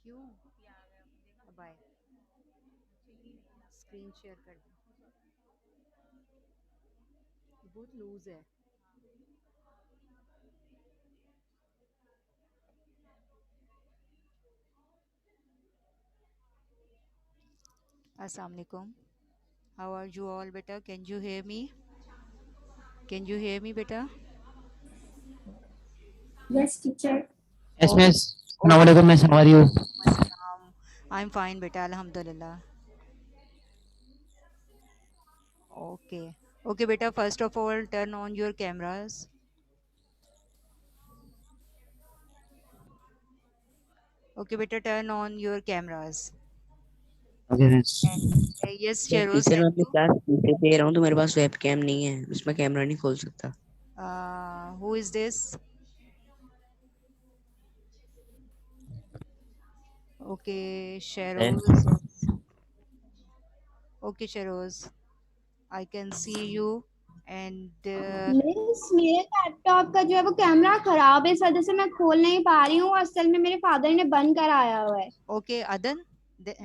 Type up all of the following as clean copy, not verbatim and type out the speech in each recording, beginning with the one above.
क्यों? Bye. Screen share कर दो। ये बहुत लूज है। Assalamu alaikum. How are you all, beta? Can you hear me? Can you hear me, beta? Yes, teacher. Yes, Okay. miss. Okay. Assalamualaikum, miss. How are you? Assalam. I'm fine, beta. Alhamdulillah. Okay. Okay, beta. First of all, turn on your cameras. Okay, beta. Turn on your cameras. Okay, miss. And yes, यार Sheroz, teacher can मैं अपनी you? Class teacher दे रहा हूँ तो मेरे पास webcam नहीं है उसमें कैमरा नहीं खोल सकता। Who is this? Okay, Yes. Sheroz. Okay, Sheroz. I can see you. And miss मेरे लैपटॉप का जो है वो कैमरा खराब है इस वजह से मैं खोल नहीं पा रही हूँ। असल में मेरे फादर ने बंद कराया हुआ है। okay, Adan. Yes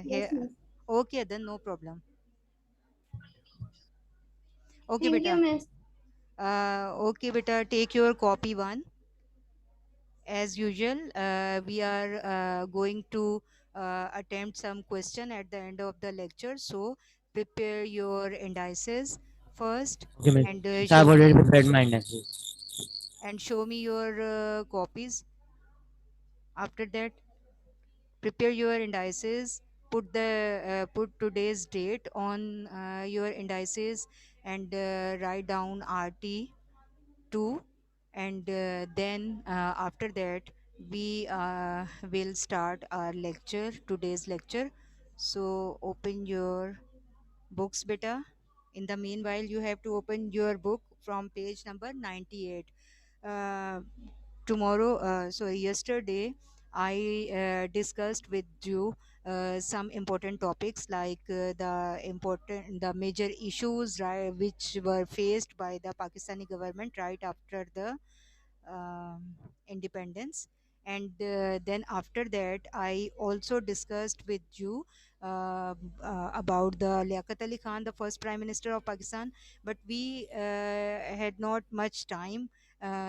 Here. Miss. Okay, Adan, no problem. Okay, thank you beta. Miss. Okay, beta. Take your copy one. As usual, we are going to attempt some question at the end of the lecture. So prepare your indices first, Okay, miss. and So I've show already me prepared my indexes. your copies. After that, prepare your indices. Put today's date on your indices, and write down RT2, and then after that we will start our lecture, today's lecture. So open your books, beta. In the meanwhile, you have to open your book from page number 98. uh, Yesterday I discussed with you some important topics, like the major issues, right, which were faced by the Pakistani government right after the um, independence. And then after that I also discussed with you about the Liaquat Ali Khan, the first prime minister of Pakistan. But we had not much time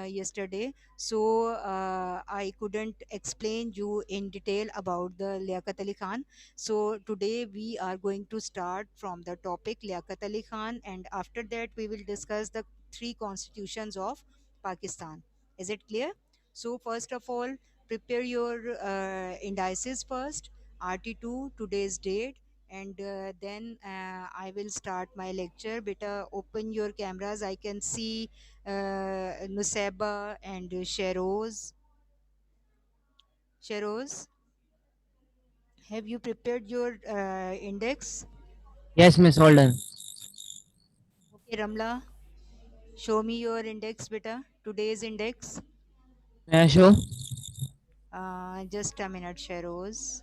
yesterday, so I couldn't explain you in detail about the Liaquat Ali Khan. So today we are going to start from the topic Liaquat Ali Khan, and after that we will discuss the three constitutions of Pakistan. Is it clear? So first of all, prepare your indices first, RT2, today's date, and then I will start my lecture. Beta, open your cameras. I can see Nuseba and Sheroz. Sheroz, have you prepared your index? Yes, miss. Hold on. Okay, Ramla, show me your index, beta. Today's index. May I show? Just a minute, Sheroz.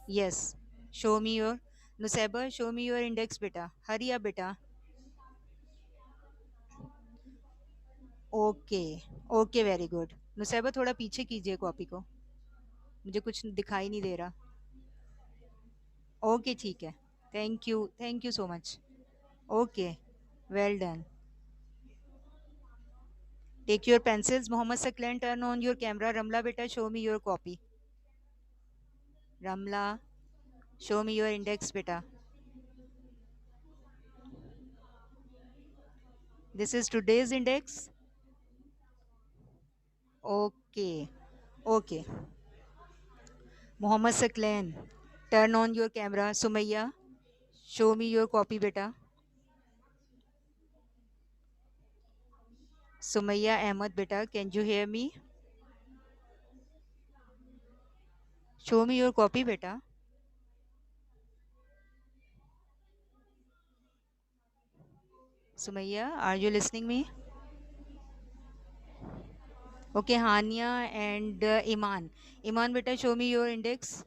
Yes, show me your Nusaiba, show me your index, beta. Hurry up, beta. Okay, okay, very good. Nusaiba थोड़ा पीछे कीजिए copy को, मुझे कुछ दिखाई नहीं दे रहा। Okay, ठीक है। Thank you so much. Okay, well done. Take your pencils. Mohammed Saqlain, turn on your camera. Ramla बेटा, show me your copy. Ramla, show me your index बेटा। This is today's index. Okay, okay. Mohammed Saklan, turn on your camera. Sumaya, show me your copy, beta. Sumaya Ahmed, beta, can you hear me? Show me your copy, beta. Sumaya, are you listening me? Okay, Hania and Iman. Iman, beta, show me your index.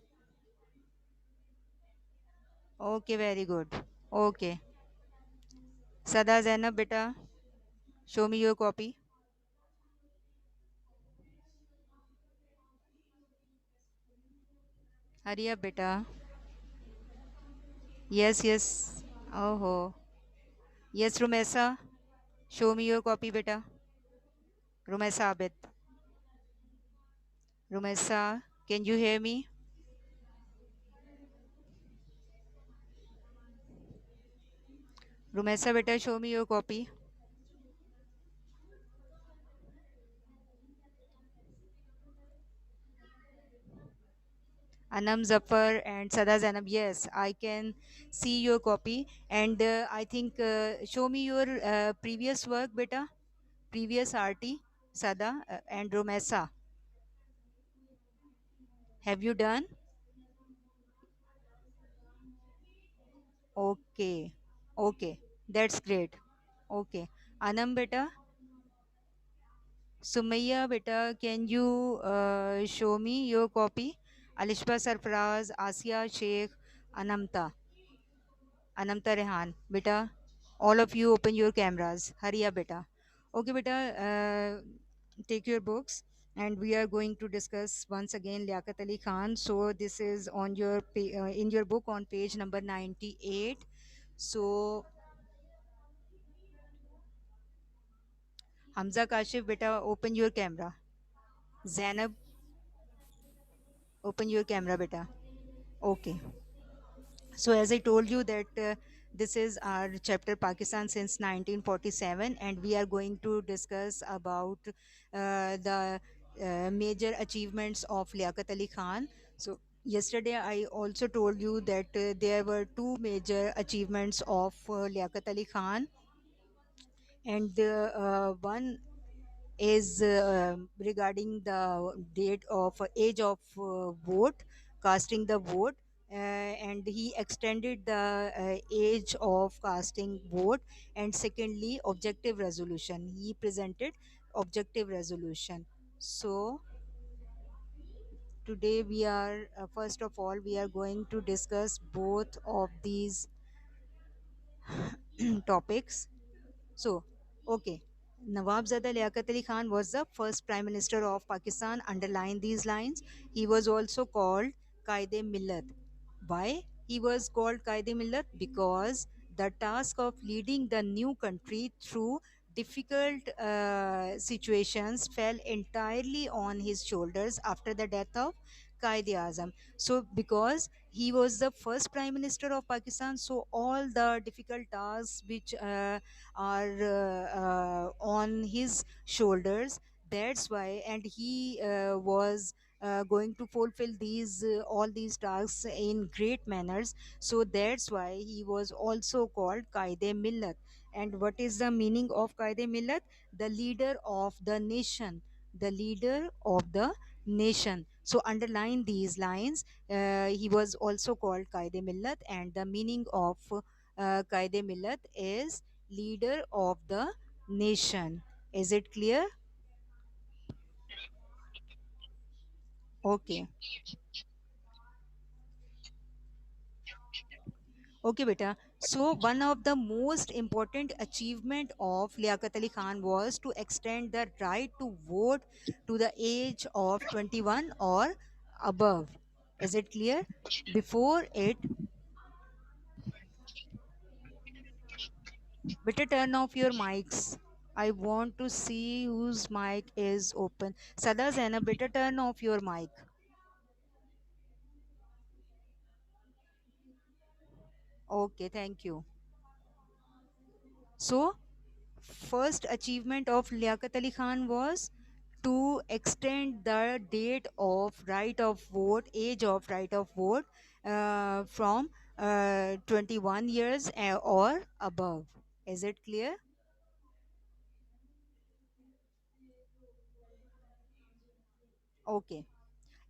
Okay, very good. Okay. Sada Zainab, beta, show me your copy. Hurry up, beta. Yes, yes. Oh, yes, Rumesa. Show me your copy, beta. Rumesa Abid. Rumesa, can you hear me? Rumesa, beta, show me your copy. Anam Zafar and Sada Zainab. Yes, I can see your copy. And I think show me your previous work, beta. Previous RT, Sada and Rumesa. Have you done? Okay. Okay. That's great. Okay. Anam beta, Sumaya beta, can you show me your copy? Alishba Sarfaraz, Asia Sheikh, Anamta, Anamta Rehan. Beta, all of you open your cameras. Hurry up, beta. Okay, beta, take your books and we are going to discuss once again Liaquat Ali Khan. So this is on your in your book on page number 98. So Hamza Kashif, beta, open your camera. Zainab, open your camera, beta. Okay. So as I told you that this is our chapter Pakistan since 1947, and we are going to discuss about the major achievements of Liaquat Ali Khan. So yesterday I also told you that there were two major achievements of Liaquat Ali Khan, and the one is regarding the date of age of vote, casting the vote, and he extended the age of casting vote. And secondly, objective resolution, he presented objective resolution. So today we are first of all we are going to discuss both of these topics. So, okay. Nawabzada Liaquat Ali Khan was the first Prime Minister of Pakistan. Underline these lines. He was also called Qaide Millat. Why he was called Qaide Millat? Because the task of leading the new country through difficult situations fell entirely on his shoulders after the death of Qaide Azam. So, because he was the first Prime Minister of Pakistan, so all the difficult tasks which are on his shoulders, that's why. And he was going to fulfill these all these tasks in great manners, so that's why he was also called Qaide Millat. And what is the meaning of Qaide Millat? The leader of the nation, the leader of the nation. So underline these lines. He was also called Qaide Millat, and the meaning of Qaide Millat is leader of the nation. Is it clear? Okay. Okay, beta. So one of the most important achievement of Liaquat Ali Khan was to extend the right to vote to the age of 21 or above. Is it clear? Before it, better turn off your mics. I want to see whose mic is open. Sada Zainab, better turn off your mic. Okay, thank you. So, first achievement of Liaquat Ali Khan was to extend the date of right of vote, age of right of vote, from 21 years or above. Is it clear? Okay.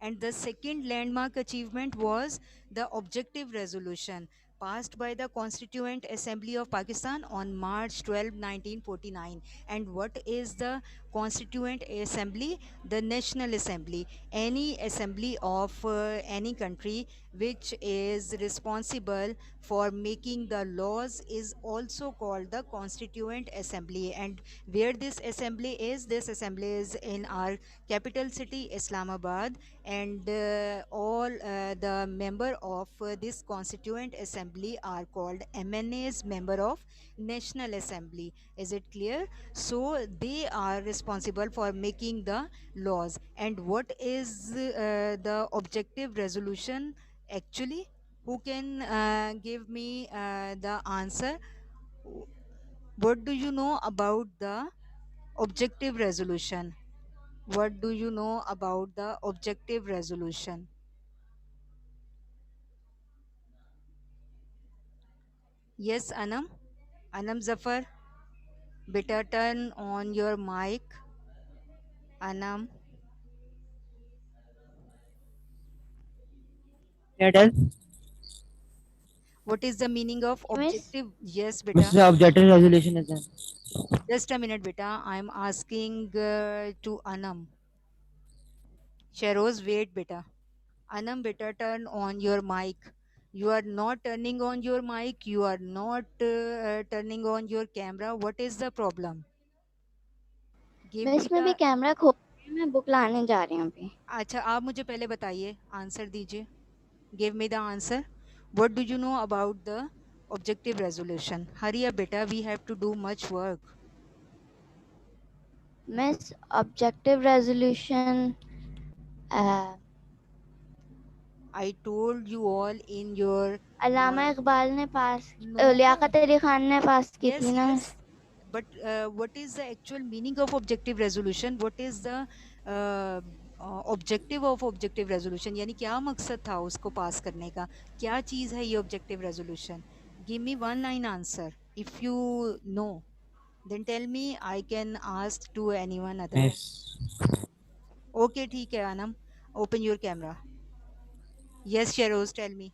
And the second landmark achievement was the objective resolution. passed by the Constituent Assembly of Pakistan on March 12, 1949. And what is the Constituent Assembly? The National Assembly. Any assembly of any country which is responsible for making the laws is also called the Constituent Assembly. And where this assembly is in our capital city Islamabad, and all the member of this Constituent Assembly are called MNAs, member of National Assembly. Is it clear? So they are responsible for making the laws. And what is the objective resolution actually? Who can give me the answer? What do you know about the objective resolution? What do you know about the objective resolution? Yes, Anam? Anam Zafar, better turn on your mic. Anam, Yeah, tell. what is the meaning of Miss, objective? Yes, Which beta. is the objective resolution is then? Just a minute, beta. I'm asking to Anam. Sheroz, wait, beta. Anam, better turn on your mic. You are not turning on your mic. You are not turning on your camera. What is the problem? Give me miss मैं भी the. Camera खोल रही हूँ, मैं book लाने जा रही हूँ अभी। अच्छा, आप मुझे पहले बताइए, आंसर दीजिए. Give me the answer. What do you know about the objective resolution? Hurry up, beta. We have to do much work. Miss objective resolution I told you all in your. Allama Uh, Iqbal ने पास no. Liaquat Ali Khan ने पास की Yes, थी ना miss. yes. But what is the actual meaning of objective resolution? What is the uh, objective of objective resolution? यानी क्या मकसद था उसको पास करने का? क्या चीज़ है ये objective resolution? Give me one line answer. If you know, then tell me. I can ask to anyone other. Yes. Okay, ठीक है Anam. Open your camera. Yes, Sheroz, tell me.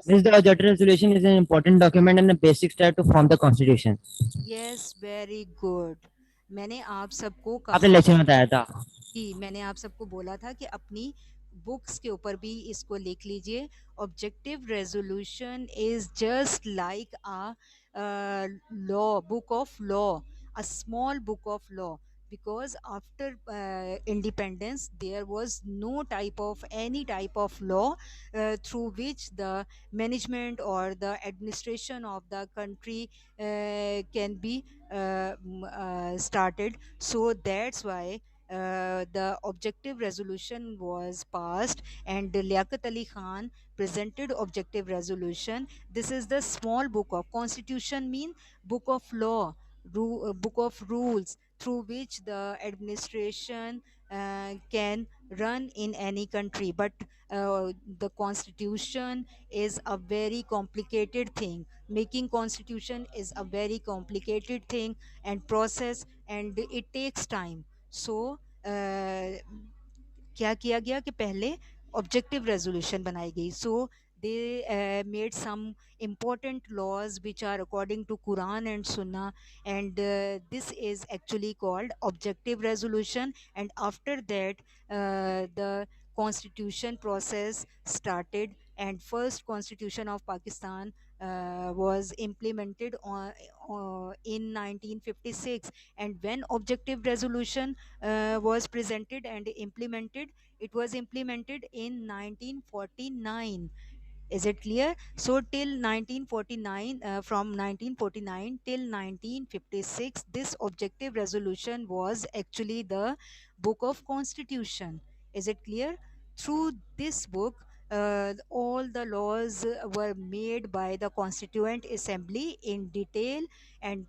This the objective resolution is an important document and a basic step to form the constitution. Yes, very good. मैंने आप सबको आपने कहा lecture में बताया था. कि मैंने आप सबको बोला था कि अपनी बुक्स के ऊपर भी इसको लिख लीजिए. Objective resolution is just like a law, book of law, a small book of law, because after independence there was no type of any type of law through which the management or the administration of the country can be started. So that's why the objective resolution was passed, and Liaquat Ali Khan presented objective resolution. This is the small book of constitution, mean book of law, book of rules through which the administration can run in any country. But the constitution is a very complicated thing. Making constitution is a very complicated thing and process, and it takes time. So क्या किया गया कि पहले objective resolution बनाई गई. सो they made some important laws which are according to Quran and Sunnah, and this is actually called objective resolution. And after that the constitution process started, and first constitution of Pakistan was implemented in 1956. And when objective resolution was presented and implemented, it was implemented in 1949. Is it clear? So till 1949, from 1949 till 1956, this objective resolution was actually the book of constitution. Is it clear? Through this book, all the laws were made by the constituent assembly in detail, and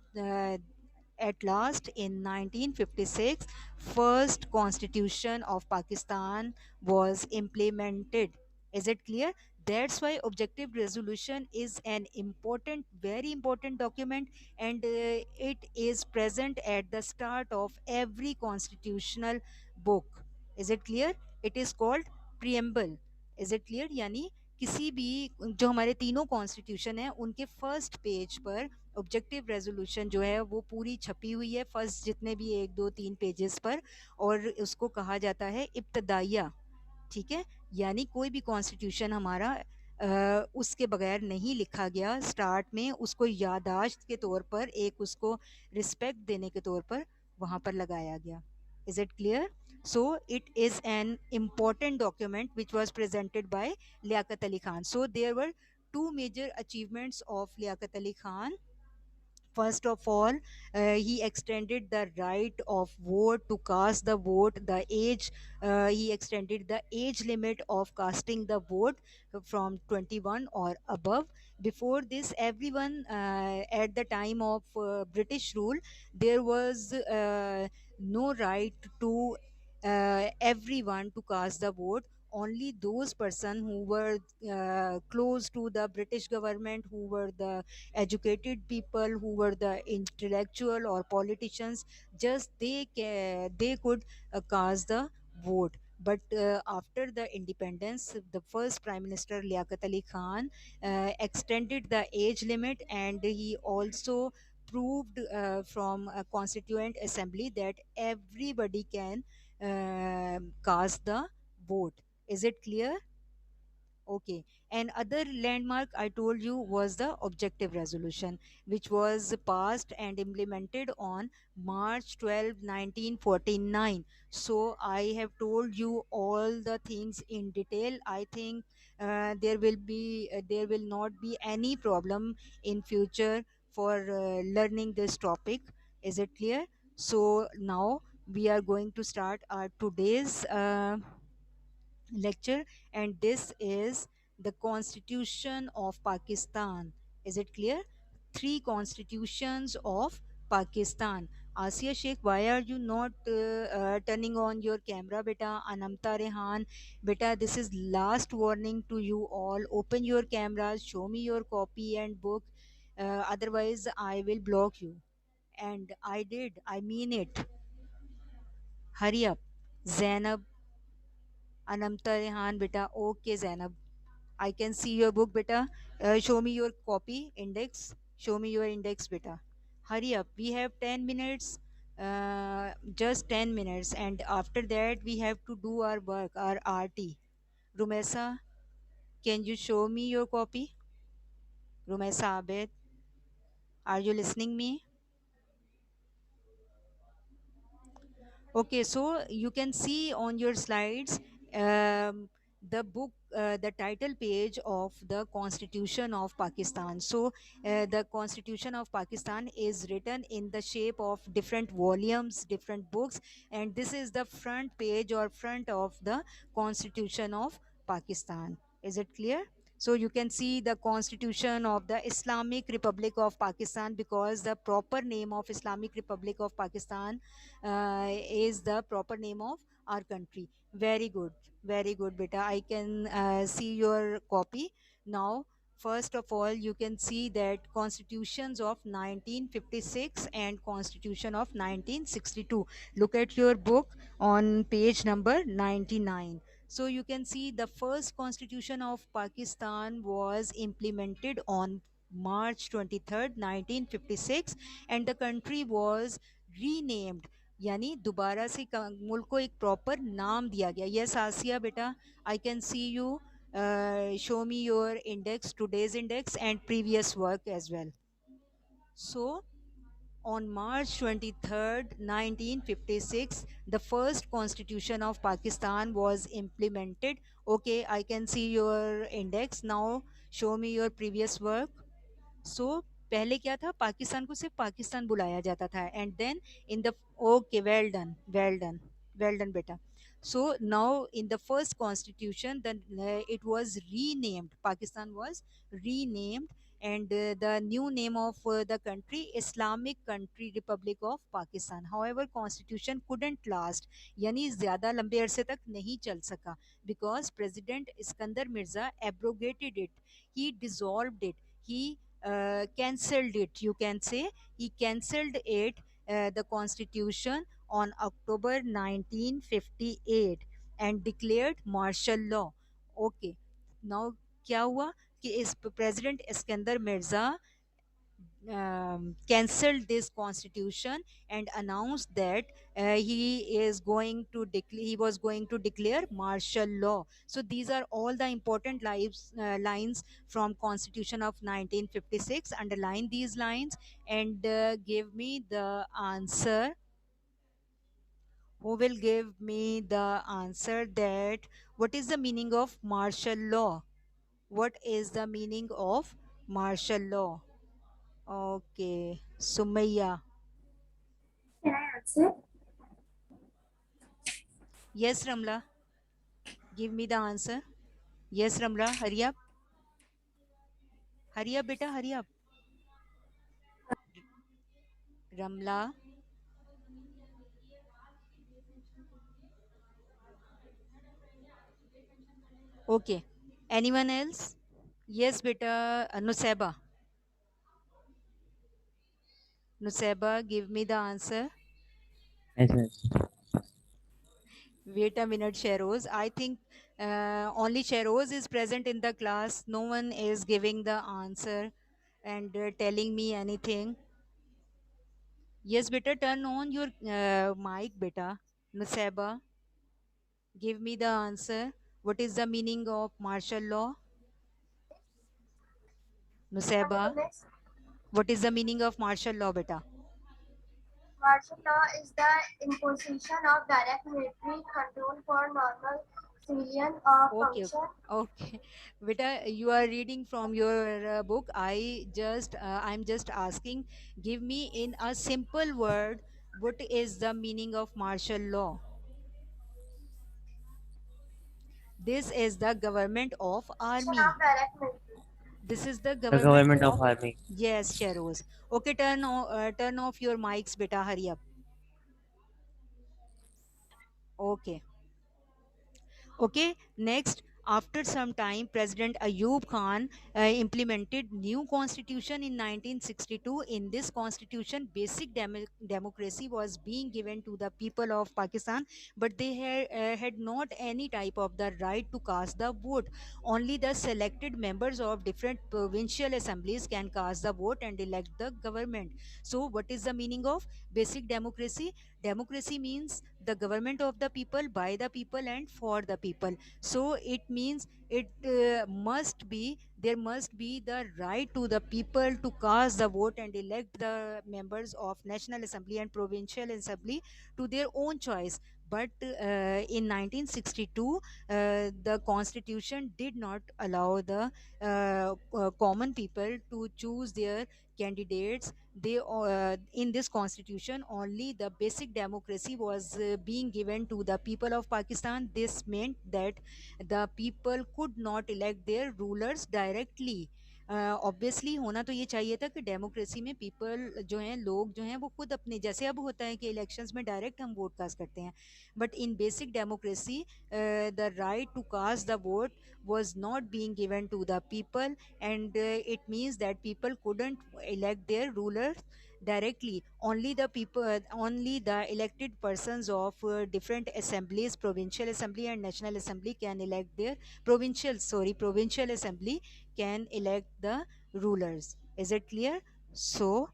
at last in 1956 first constitution of Pakistan was implemented. Is it clear? That's why objective resolution is an important, very important document, and it is present at the start of every constitutional book. Is it clear? It is called preamble. Is it clear? Yani किसी भी जो हमारे तीनों constitution है उनके first page पर objective resolution जो है वो पूरी छपी हुई है, फर्स्ट जितने भी 1 2 3 पेजेस पर, और उसको कहा जाता है इब्तदाइया। ठीक है, यानी कोई भी कॉन्स्टिट्यूशन हमारा उसके बगैर नहीं लिखा गया, स्टार्ट में उसको याददाश्त के तौर पर, एक उसको रिस्पेक्ट देने के तौर पर वहां पर लगाया गया। Is it clear? So it is an important document which was presented by Liaquat Ali Khan. So there were two major achievements of Liaquat Ali Khan. First of all, he extended the right of vote to cast the vote, the age, he extended the age limit of casting the vote from 21 or above. Before this, everyone at the time of British rule, there was no right to everyone to cast the vote. Only those person who were close to the British government, who were the educated people, who were the intellectual or politicians, just they could cast the vote. But after the independence, the first prime minister Liaquat Ali Khan extended the age limit, and he also proved from a constituent assembly that everybody can cast the vote. Is it clear? Okay. And other landmark I told you was the objective resolution, which was passed and implemented on March 12, 1949. So I have told you all the things in detail. I think there will not be any problem in future for learning this topic. Is it clear? So now we are going to start our today's lecture, and this is the Constitution of Pakistan. Is it clear? Three constitutions of Pakistan. Asiya Sheikh, why are you not turning on your camera, beta? Anamta Rehan, beta, this is last warning to you all. Open your cameras, show me your copy and book. Otherwise, I will block you. And I did. I mean it. Hurry up. Zainab, Anamta Rehan, beta. Okay, Zainab. I can see your book, beta. Show me your copy index. Show me your index, beta. Hurry up. We have 10 minutes. Just 10 minutes. And after that, we have to do our work, our RT. Rumesa, can you show me your copy? Rumesa Abed, are you listening me? Okay, so you can see on your slides the book, the title page of the Constitution of Pakistan. So the Constitution of Pakistan is written in the shape of different volumes, different books, and this is the front page or front of the Constitution of Pakistan. Is it clear? So you can see the Constitution of the Islamic Republic of Pakistan, because the proper name of Islamic Republic of Pakistan is the proper name of our country. Very good, very good, beta. I can see your copy now. First of all, you can see that constitutions of 1956 and constitution of 1962. Look at your book on page number 99. So you can see the first constitution of Pakistan was implemented on March 23rd, 1956, and the country was renamed, यानी दोबारा से मुल्क को एक proper नाम दिया गया। Yes Asiya बेटा, I can see you, show me your index, today's index and previous work as well. So on March 23rd, 1956, the first constitution of Pakistan was implemented. Okay, I can see your index now. Show me your previous work. सो पहले क्या था, पाकिस्तान को सिर्फ पाकिस्तान बुलाया जाता था, and then in the, okay, well done, well done, well done बेटा. So now in the first constitution it was renamed, Pakistan was renamed, and the new name of the country, Islamic Country Republic of Pakistan. However, constitution couldn't last, यानी ज़्यादा लंबे अरसे तक नहीं चल सका, because President Iskandar Mirza abrogated it, he dissolved it, he cancelled it, you can say. He cancelled it, the constitution, on October 1958, and declared martial law. Okay, now क्या हुआ कि इस president Iskander Mirza cancelled this constitution and announced that he was going to declare martial law. So these are all the important lines from constitution of 1956. Underline these lines and give me the answer. Who will give me the answer that what is the meaning of martial law? What is the meaning of martial law? Okay, Sumaya. Can I answer? Yes, Ramla. Give me the answer. Yes, Ramla. Hurry up. Hurry up, beta. Hurry up. Ramla. Okay. Anyone else? Yes, beta. Nuseba. Nuseba, give me the answer. Yes, sir. Wait a minute, Sheroz. I think only Sheroz is present in the class. No one is giving the answer and telling me anything. Yes, beta. Turn on your mic, beta. Nuseba. Give me the answer. What is the meaning of martial law? Nuseba, Next, what is the meaning of martial law, beta? martial law is the imposition of direct military control for normal civilian Okay, function. okay. Beta, you are reading from your book. I'm just asking, give me in a simple word, what is the meaning of martial law? This is the government of army. Of direct military. This is the The government government of of, army. yes, Sheroz. Okay, turn off your mics, beta. Hurry up. Okay. Okay, next, after some time, President Ayub Khan implemented new constitution in 1962. In this constitution, basic democracy was being given to the people of Pakistan, but they had not any type of the right to cast the vote. Only the selected members of different provincial assemblies can cast the vote and elect the government. So, what is the meaning of basic democracy? Democracy means the government of the people, by the people, and for the people. So it means there must be the right to the people to cast the vote and elect the members of National Assembly and Provincial Assembly to their own choice. But in 1962, the constitution did not allow the common people to choose their candidates. In this constitution, only the basic democracy was being given to the people of Pakistan. This meant that the people could not elect their rulers directly. Obviously होना तो ये चाहिए था कि democracy में people जो हैं, लोग जो हैं, वो खुद अपने, जैसे अब होता है कि इलेक्शंस में डायरेक्ट हम वोट कास्ट करते हैं, but in basic democracy the right to cast the vote was not being given to the people, and it means that people couldn't elect their rulers directly. Only the people, only the elected persons of different assemblies, provincial assembly and national assembly, can elect their provincial assembly can elect the rulers. Is it clear? So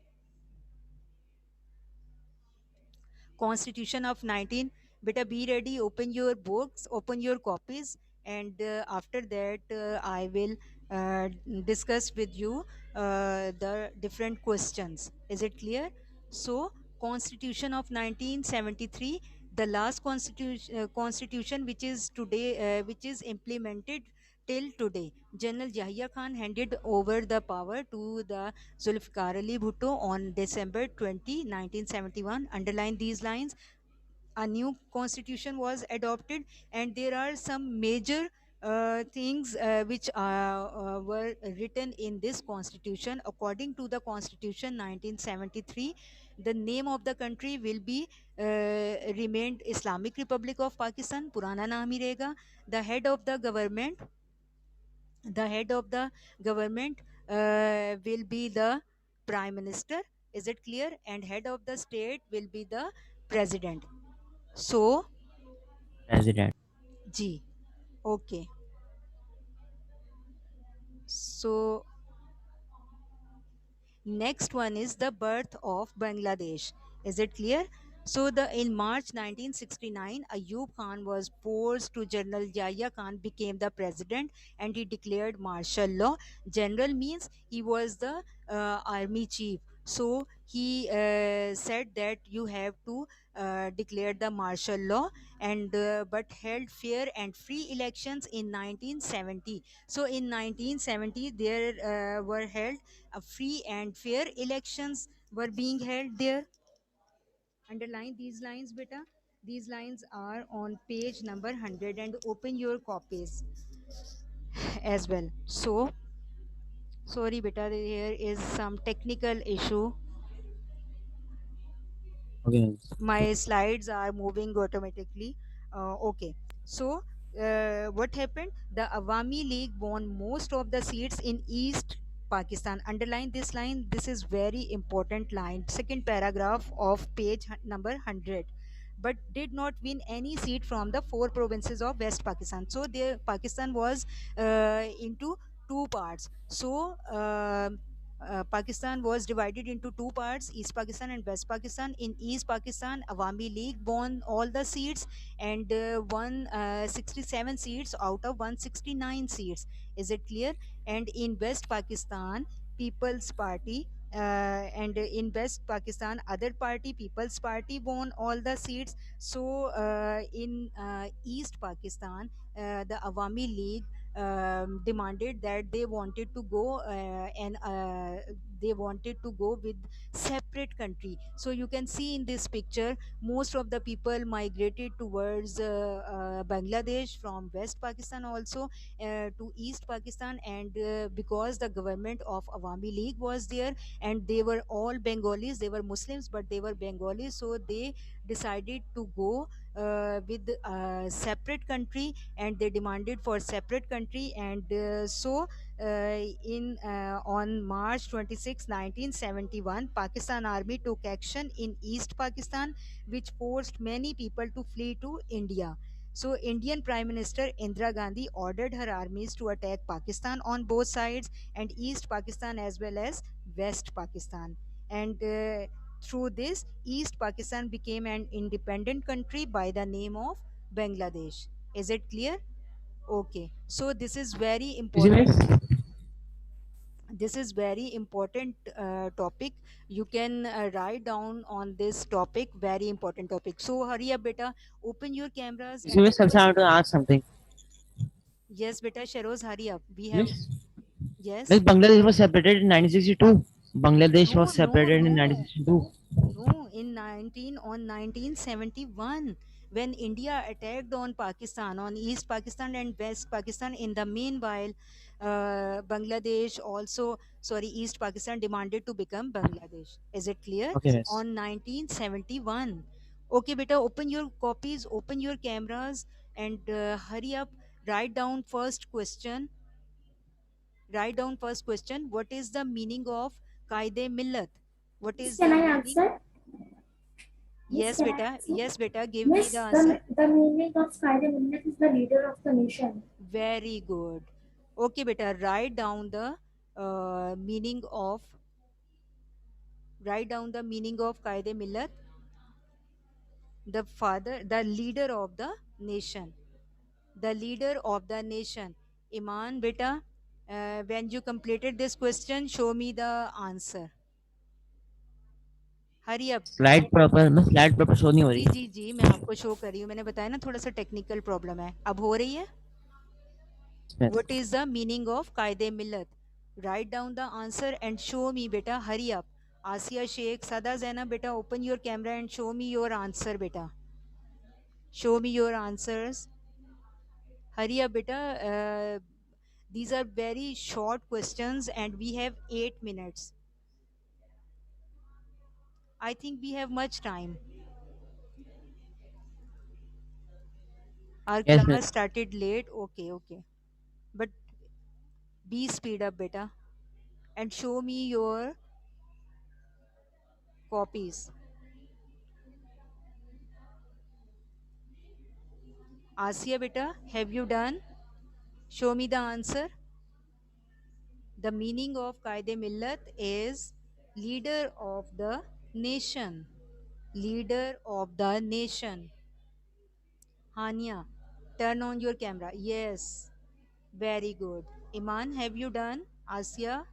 constitution of 19, beta, be ready, open your books, open your copies, and after that I will uh, discuss with you the different questions. Is it clear? So constitution of 1973, the last constitution which is today which is implemented till today. General Yahya Khan handed over the power to the Zulfikar Ali Bhutto on December 20, 1971. Underline these lines. A new constitution was adopted, and there are some major things which were written in this constitution. According to the constitution 1973, the name of the country will be remained Islamic Republic of Pakistan. Purana naam hi रहेगा. The head of the government will be the prime minister. Is it clear? And head of the state will be the president. So President. G. Okay. So next one is the birth of Bangladesh. Is it clear? So the in March 1969, Ayub Khan was forced to General Yahya Khan became the president, and he declared martial law. General means he was the army chief. So he said that you have to declare the martial law, and but held fair and free elections in 1970. So in 1970 there were held free and fair elections were being held there. Underline these lines, beta. These lines are on page number 100, and open your copies as well. So sorry beta, here is some technical issue. Okay. My slides are moving automatically. Okay, so what happened? The Awami League won most of the seats in East Pakistan. Underline this line. This is very important line. Second paragraph of page number 100. But did not win any seat from the four provinces of West Pakistan. So there, Pakistan was into two parts. So Pakistan was divided into two parts, East Pakistan and West Pakistan. In East Pakistan, Awami League won all the seats and won 67 seats out of 169 seats. Is it clear? And in West Pakistan, People's Party and in West Pakistan, other party, People's Party won all the seats. So in East Pakistan, the Awami League demanded that they wanted to go and they wanted to go with separate country. So you can see in this picture most of the people migrated towards Bangladesh from West Pakistan also to East Pakistan, and because the government of Awami League was there and they were all Bengalis, they were Muslims but they were Bengalis, so they decided to go with a separate country, and they demanded for separate country. And so in on March 26, 1971, Pakistan army took action in East Pakistan, which forced many people to flee to India. So Indian Prime Minister Indira Gandhi ordered her armies to attack Pakistan on both sides, and East Pakistan as well as West Pakistan. And through this, East Pakistan became an independent country by the name of Bangladesh. Is it clear? Okay. So this is very Easy important. miss. This is very important topic. You can write down on this topic. Very important topic. So hurry up, beta. Open your cameras Easy and miss. Also, open. I want to ask something. Yes, beta. Sharoz, hurry up. We have. Miss, Yes. like Bangladesh was separated in 1962. Bangladesh No, was no, separated in no. 1962. No, in 1971, when India attacked on Pakistan, on East Pakistan and West Pakistan. In the meanwhile, Bangladesh also, sorry, East Pakistan demanded to become Bangladesh. Is it clear? Okay, miss. On 1971. Okay, beta, open your copies, open your cameras, and hurry up. Write down first question. Write down first question. What is the meaning of Qaide Millat? What Miss, is can the I meaning? answer? Miss, Yes, can I beta. answer? Yes, beta. Give me the Miss, answer. the meaning of Spider Millet is the leader of the nation. Very good. Okay, beta. Meaning of write down the meaning of Qaide Millat. The father, the leader of the nation. The leader of the nation. Iman, beta. When you completed this question, show me the answer. Hurry up. Slide proper. मैं slide proper show नहीं हो जी रही. जी जी, मैं आपको show कर रही हूँ. मैंने बताया ना थोड़ा सा टेक्निकल प्रॉब्लम है. अब हो रही है. Yes. What is the meaning of Qaide Millat? Write down the answer and show me, beta. Hurry up. Asia Sheikh, Sada Zaina, beta, open your camera and show me your answer, beta. Show me your answers. Hurry up, beta. These are very short questions and we have 8 minutes. I think we have much time. Our Yes, class miss. started late. Okay, okay. But be speed up, beta. And show me your copies. Asia, beta, have you done? Show me the answer. The meaning of Qaide Millat is leader of the nation. Leader of the nation. Hania, turn on your camera. Yes, very good. Iman, have you done? Asya,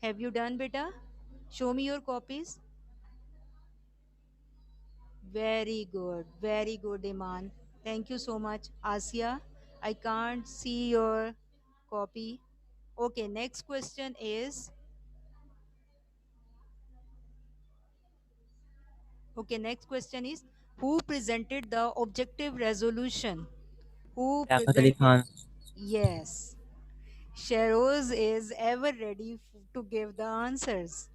have you done, beta? Show me your copies. Very good, Iman. Thank you so much. Asya, I can't see your copy. Okay, next question is who presented the objective resolution? Who Liaquat Ali presented? Khan. Yes. Sheroz is ever ready to give the answers.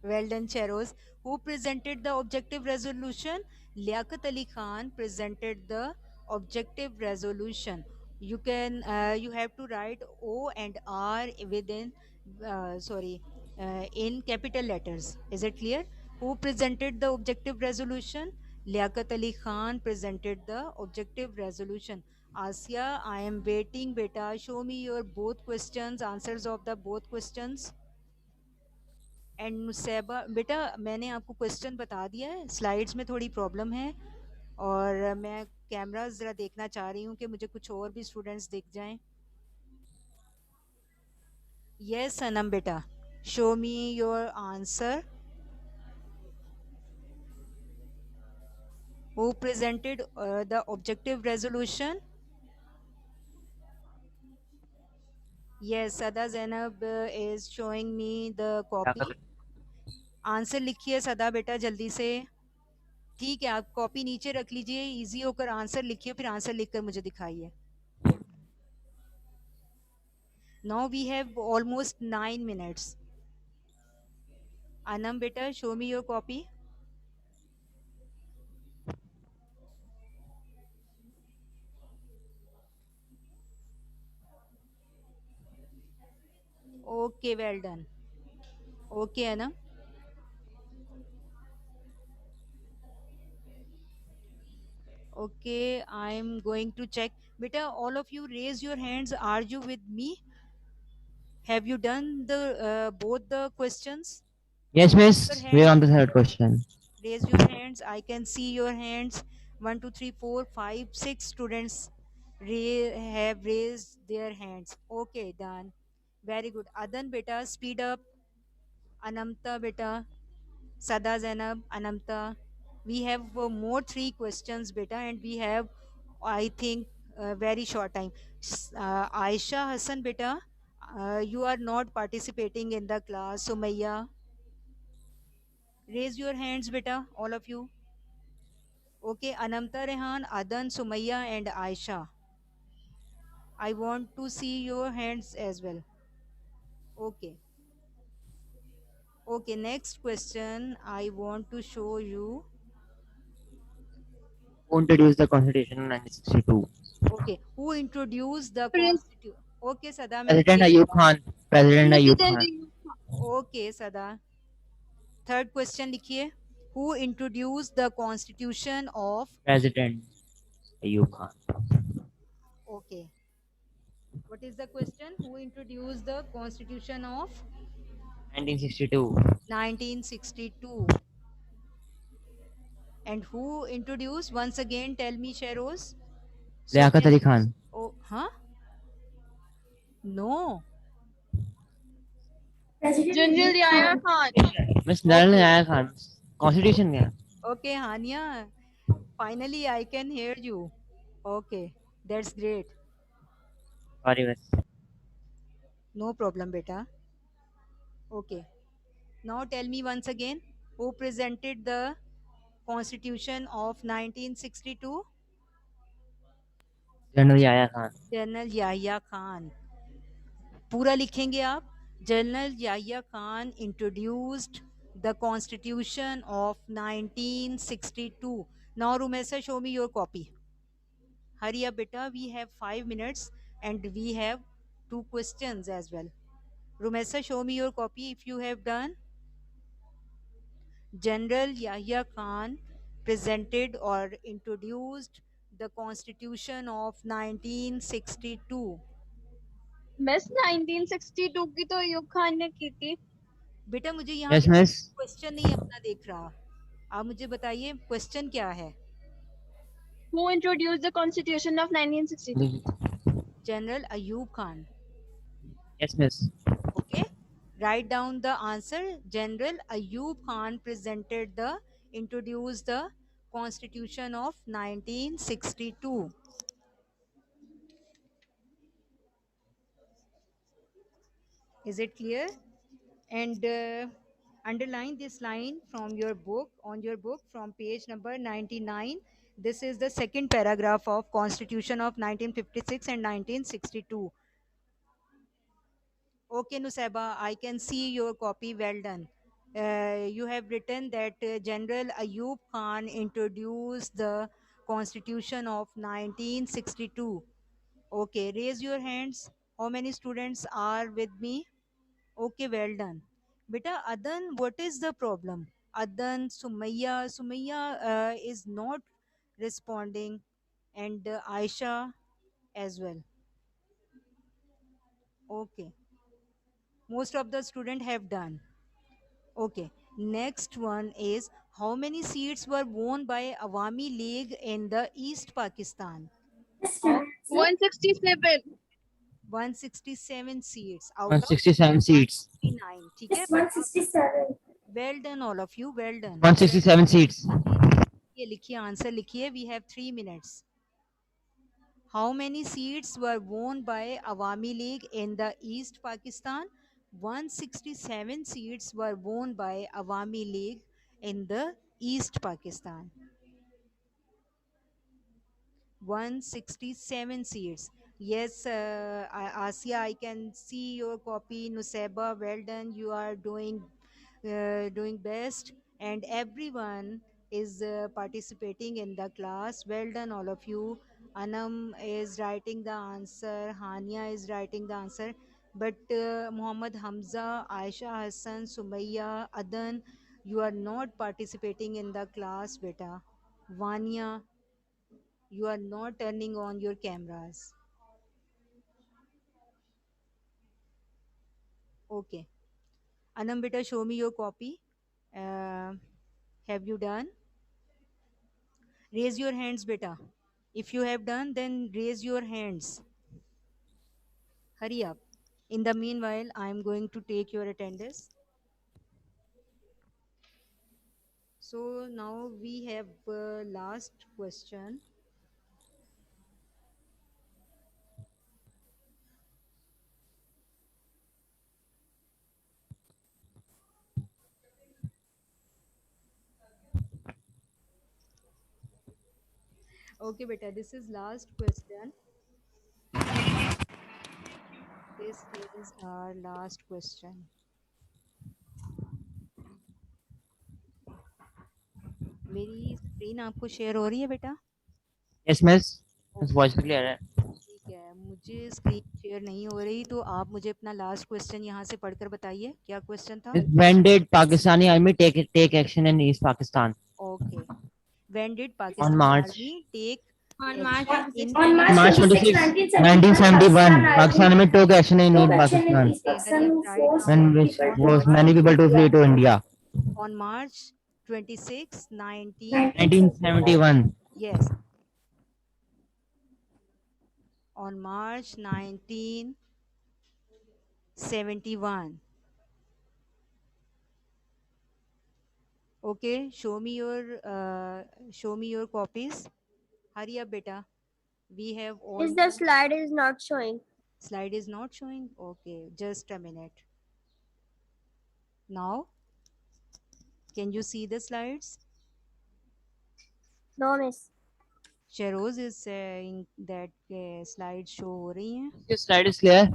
Well done, Cheroz. Who presented the objective resolution? Liaquat Ali Khan presented the objective resolution. You have to write O and R within, in capital letters. Is it clear? Who presented the objective resolution? Liaquat Ali Khan presented the objective resolution. Asya, I am waiting, beta. Show me your both questions, answers of the both questions. And Nusaiba बेटा मैंने आपको question बता दिया है, slides में थोड़ी problem है और मैं कैमरा ज़रा देखना चाह रही हूँ कि मुझे कुछ और भी स्टूडेंट्स दिख जाएं. यस सनम बेटा, show me your answer. Who presented the objective resolution? Yes, Sada Zainab is showing me the copy. Answer लिखिए सदा बेटा जल्दी से. ठीक है, आप कॉपी नीचे रख लीजिए, इजी होकर आंसर लिखिए, फिर आंसर लिखकर मुझे दिखाइए. Now we have almost 9 minutes. Anam beta, show me your copy. Okay, well done. Okay, Anam. Okay, I'm going to check. Beta, all of you raise your hands. Are you with me? Have you done the both the questions? Yes, Your miss. We are on hands. the third question. Raise your hands. I can see your hands. 1, 2, 3, 4, 5, 6 students have raised their hands. Okay, done. Very good. Adan beta, speed up. Anamta beta, Sada Zainab, Anamta. We have more 3 questions beta, and we have, I think, very short time. Aisha Hassan beta, you are not participating in the class. Sumayya, raise your hands beta, all of you. Okay, Anamta, Rehan, Adan, Sumayya and Aisha. I want to see your hands as well. Okay. Okay, next question I want to show you. Who introduced the Constitution in 1962? Okay, who introduced the Pres- constitution? Okay, Sada, मैं President देख Ayub Khan. President Ayub Khan. President Okay, Sada. Third question लिखिए. Who introduced the constitution of? President Ayub Khan. Okay. What is the question? Who introduced the constitution of 1962. 1962? And who introduced? Once again, tell me, Sheroz. Liaquat Ali Khan. Oh, huh? No. General Yahya Khan. Miss General Yahya Khan. Constitution क्या? Okay, Hania. Finally, I can hear you. Okay, that's great. Sorry, miss. No problem, beta. Okay. Now tell me once again, who presented the Constitution of 1962? General Yahya Khan. General Yahya Khan. पूरा लिखेंगे आप. General Yahya Khan introduced the Constitution of 1962. Now, Rumesa, show me your copy. Hurry up, beta. We have 5 minutes and we have 2 questions as well. Rumesa, show me your copy if you have done. General Yahya Khan presented or introduced the Constitution of 1962. Miss 1962 की तो अयूब खान ने की थी। बेटा मुझे यहाँ Yes, miss. Question नहीं अपना देख रहा, आप मुझे बताइए क्वेश्चन क्या है। Who introduced the Constitution of 1962? General Ayub Khan. Yes, miss. Okay, write down the answer. General Ayub Khan presented the introduced the Constitution of 1962. Is it clear? And underline this line from your book, on your book, from page number 99. This is the second paragraph of Constitution of 1956 and 1962. Okay, Nusaiba, I can see your copy. Well done. You have written that General Ayub Khan introduced the Constitution of 1962. Okay, raise your hands. How many students are with me? Okay, well done. Beta, Adan, what is the problem? Adan, Sumaya is not responding, and Aisha as well. Okay, most of the student have done. Okay, next one is how many seats were won by Awami League in the East Pakistan? How? 167. 167 seats out of 167 seats. 169. ठीक है? 167. Well done, all of you. Well done. 167 seats. ये लिखिए, answer लिखिए. We have 3 minutes. How many seats were won by Awami League in the East Pakistan? 167 seats were won by Awami League in the East Pakistan. 167 seats. Yes, Asia, I can see your copy. Nusaiba, well done. You are doing best, and everyone is participating in the class. Well done, all of you. Anam is writing the answer. Hania is writing the answer. But Muhammad Hamza, Aisha Hassan, Sumaya, Adan, you are not participating in the class, beta. Vanya, you are not turning on your cameras. Okay. Anam beta, show me your copy. Uh, have you done? Raise your hands, beta. If you have done, then raise your hands. Hurry up. In the meanwhile, I am going to take your attendance. So now we have last question. Okay, beta, this is last question. This is our last question. मेरी screen आपको share हो रही है बेटा? Yes, miss. Miss, voice clear है. ठीक है, मुझे स्क्रीन शेयर नहीं हो रही, तो आप मुझे अपना लास्ट क्वेश्चन यहाँ से पढ़कर बताइए, क्या क्वेश्चन था? Miss, when did Pakistani army take action in East Pakistan? Okay. When did On Pakistan March. Army take On action in On March 26, 1971, Pakistan army took action in East Pakistan, when which was many people to flee to India. on March 26, 1971. yes, on March 1971. Okay, show me your copies. Hurry up, beta. We have all. Is the slide is not showing? Slide is not showing. Okay, just a minute. Now, can you see the slides? No, miss. Sheroz is saying that slides show हो रही हैं. This slide is clear.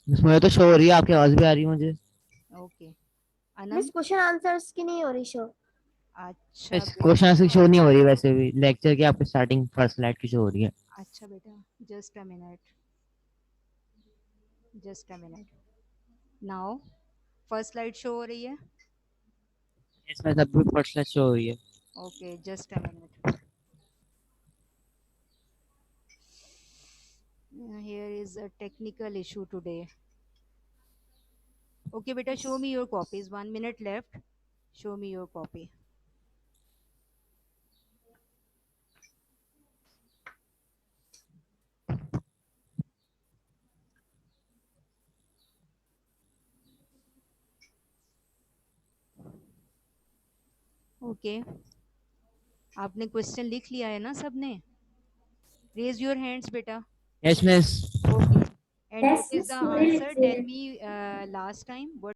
Miss, मुझे तो show हो रही है, आपकी आवाज भी आ रही है मुझे. Okay. Anam, Miss, question answers की नहीं हो रही show. अच्छा Miss, क्वेश्चन आंसर शो नहीं हो रही है वैसे भी. लेक्चर की आपकी स्टार्टिंग फर्स्ट स्लाइड की शो हो रही है. अच्छा बेटा, just a minute. Just a minute. Now, first slide show हो रही है. इसमें सब भी फर्स्ट स्लाइड शो हो रही है. Okay, just a minute. Here is is a technical issue today. Okay, beta, show me your copies. 1 minute left. Show me your copy. Okay. आपने क्वेश्चन लिख लिया है ना सबने? Raise your hands, beta. Yes, miss. Okay. And Yes, what is miss, the पूरे answer? लिखे Tell हैं। me last time. What